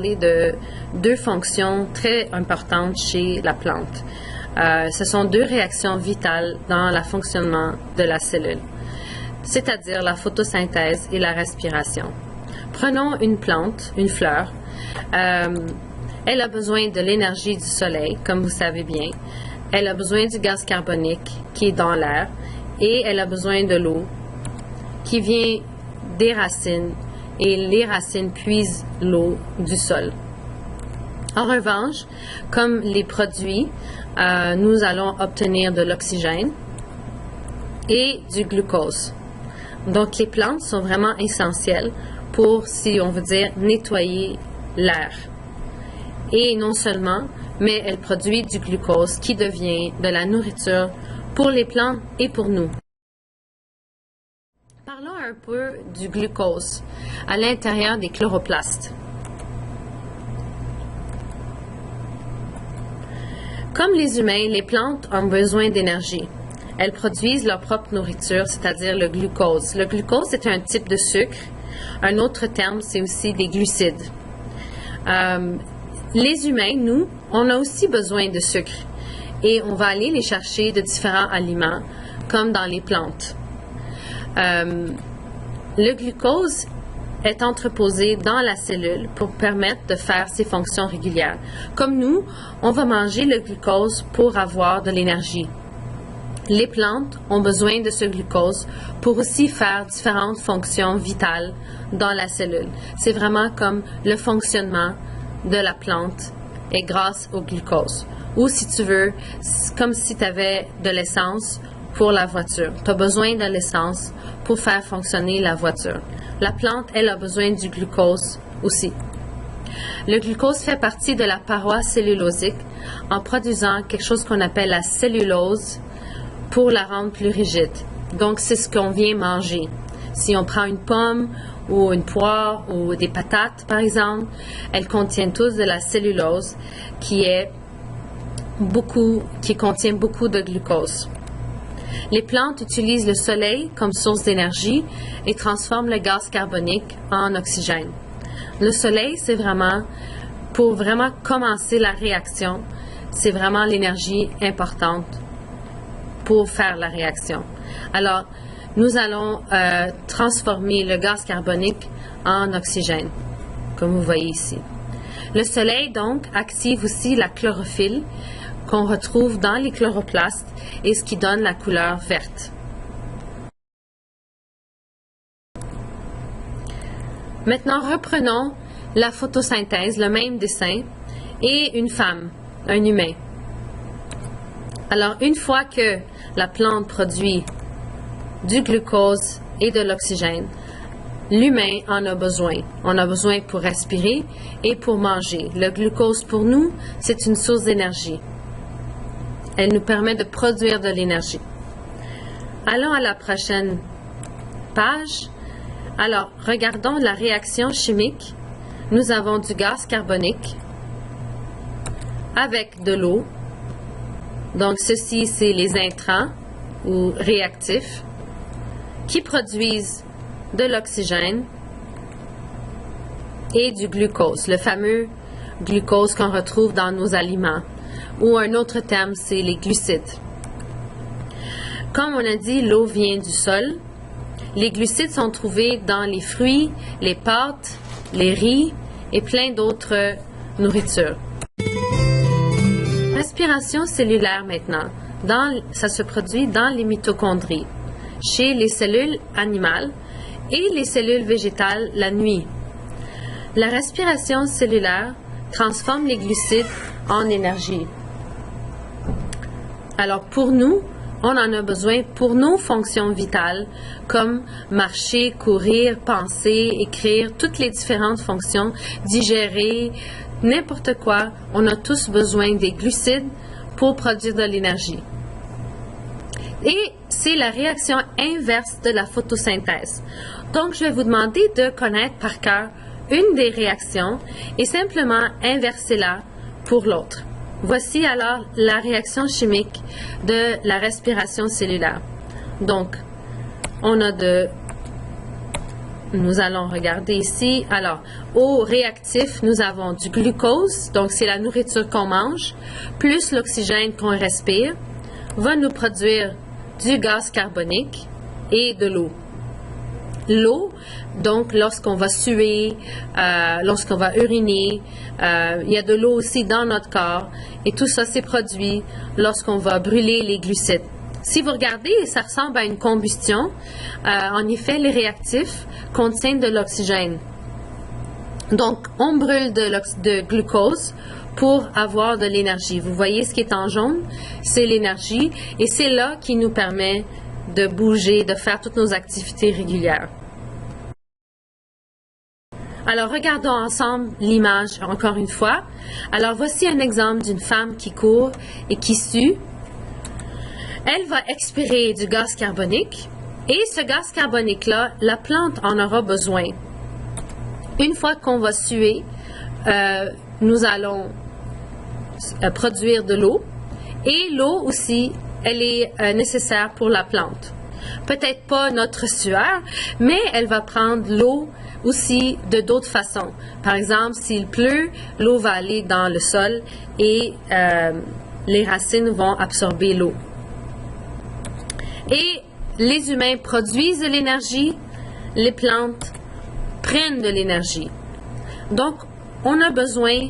parler de deux fonctions très importantes chez la plante. Ce sont deux réactions vitales dans le fonctionnement de la cellule, c'est-à-dire la photosynthèse et la respiration. Prenons une plante, une fleur. Elle a besoin de l'énergie du soleil, comme vous savez bien. Elle a besoin du gaz carbonique qui est dans l'air et elle a besoin de l'eau qui vient des racines et les racines puisent l'eau du sol. En revanche, comme les produits, nous allons obtenir de l'oxygène et du glucose. Donc, les plantes sont vraiment essentielles pour, si on veut dire, nettoyer l'air. Et non seulement, mais elles produisent du glucose qui devient de la nourriture pour les plantes et pour nous. Parlons un peu du glucose à l'intérieur des chloroplastes. Comme les humains, les plantes ont besoin d'énergie. Elles produisent leur propre nourriture, c'est-à-dire le glucose. Le glucose est un type de sucre. Un autre terme, c'est aussi des glucides. Les humains, nous, on a aussi besoin de sucre et on va aller les chercher de différents aliments, comme dans les plantes. Le glucose est entreposé dans la cellule pour permettre de faire ses fonctions régulières. Comme nous, on va manger le glucose pour avoir de l'énergie. Les plantes ont besoin de ce glucose pour aussi faire différentes fonctions vitales dans la cellule. C'est vraiment comme le fonctionnement de la plante est grâce au glucose. Ou si tu veux, comme si tu avais de l'essence pour la voiture. Tu as besoin de l'essence pour faire fonctionner la voiture. La plante, elle a besoin du glucose aussi. Le glucose fait partie de la paroi cellulosique en produisant quelque chose qu'on appelle la cellulose pour la rendre plus rigide. Donc, c'est ce qu'on vient manger. Si on prend une pomme ou une poire ou des patates, par exemple, elles contiennent tous de la cellulose qui contient beaucoup de glucose. Les plantes utilisent le soleil comme source d'énergie et transforment le gaz carbonique en oxygène. Le soleil, c'est vraiment, pour vraiment commencer la réaction, c'est vraiment l'énergie importante pour faire la réaction. Alors, nous allons transformer le gaz carbonique en oxygène, comme vous voyez ici. Le soleil, donc, active aussi la chlorophylle qu'on retrouve dans les chloroplastes et ce qui donne la couleur verte. Maintenant, reprenons la photosynthèse, le même dessin, et une femme, un humain. Alors, une fois que la plante produit du glucose et de l'oxygène, l'humain en a besoin. On a besoin pour respirer et pour manger. Le glucose, pour nous, c'est une source d'énergie. Elle nous permet de produire de l'énergie. Allons à la prochaine page. Alors, regardons la réaction chimique. Nous avons du gaz carbonique avec de l'eau. Donc, ceci, c'est les intrants ou réactifs qui produisent de l'oxygène et du glucose, le fameux glucose qu'on retrouve dans nos aliments. Ou un autre terme, c'est les glucides. Comme on a dit, l'eau vient du sol. Les glucides sont trouvés dans les fruits, les pâtes, les riz et plein d'autres nourritures. Respiration cellulaire maintenant. Ça se produit dans les mitochondries, chez les cellules animales et les cellules végétales la nuit. La respiration cellulaire transforme les glucides en énergie. Alors pour nous, on en a besoin pour nos fonctions vitales comme marcher, courir, penser, écrire, toutes les différentes fonctions, digérer, n'importe quoi. On a tous besoin des glucides pour produire de l'énergie. Et c'est la réaction inverse de la photosynthèse. Donc, je vais vous demander de connaître par cœur une des réactions et simplement inverser-la pour l'autre. Voici alors la réaction chimique de la respiration cellulaire. Donc, on a de nous allons regarder ici. Alors, au réactif, nous avons du glucose, donc c'est la nourriture qu'on mange, plus l'oxygène qu'on respire, va nous produire du gaz carbonique et de l'eau. L'eau, donc lorsqu'on va suer, lorsqu'on va uriner, il y a de l'eau aussi dans notre corps et tout ça c'est produit lorsqu'on va brûler les glucides. Si vous regardez, ça ressemble à une combustion. En effet, les réactifs contiennent de l'oxygène. Donc, on brûle de glucose pour avoir de l'énergie. Vous voyez ce qui est en jaune, c'est l'énergie et c'est là qui nous permet de bouger, de faire toutes nos activités régulières. Alors, regardons ensemble l'image encore une fois. Alors, voici un exemple d'une femme qui court et qui sue. Elle va expirer du gaz carbonique et ce gaz carbonique-là, la plante en aura besoin. Une fois qu'on va suer, nous allons produire de l'eau et l'eau aussi, elle est nécessaire pour la plante. Peut-être pas notre sueur, mais elle va prendre l'eau aussi de d'autres façons. Par exemple, s'il pleut, l'eau va aller dans le sol et les racines vont absorber l'eau. Et les humains produisent de l'énergie, les plantes prennent de l'énergie. Donc, on a besoin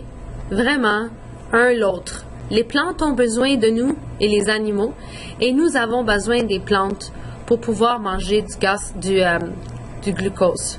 vraiment un l'autre. Les plantes ont besoin de nous et les animaux, et nous avons besoin des plantes pour pouvoir manger du glucose.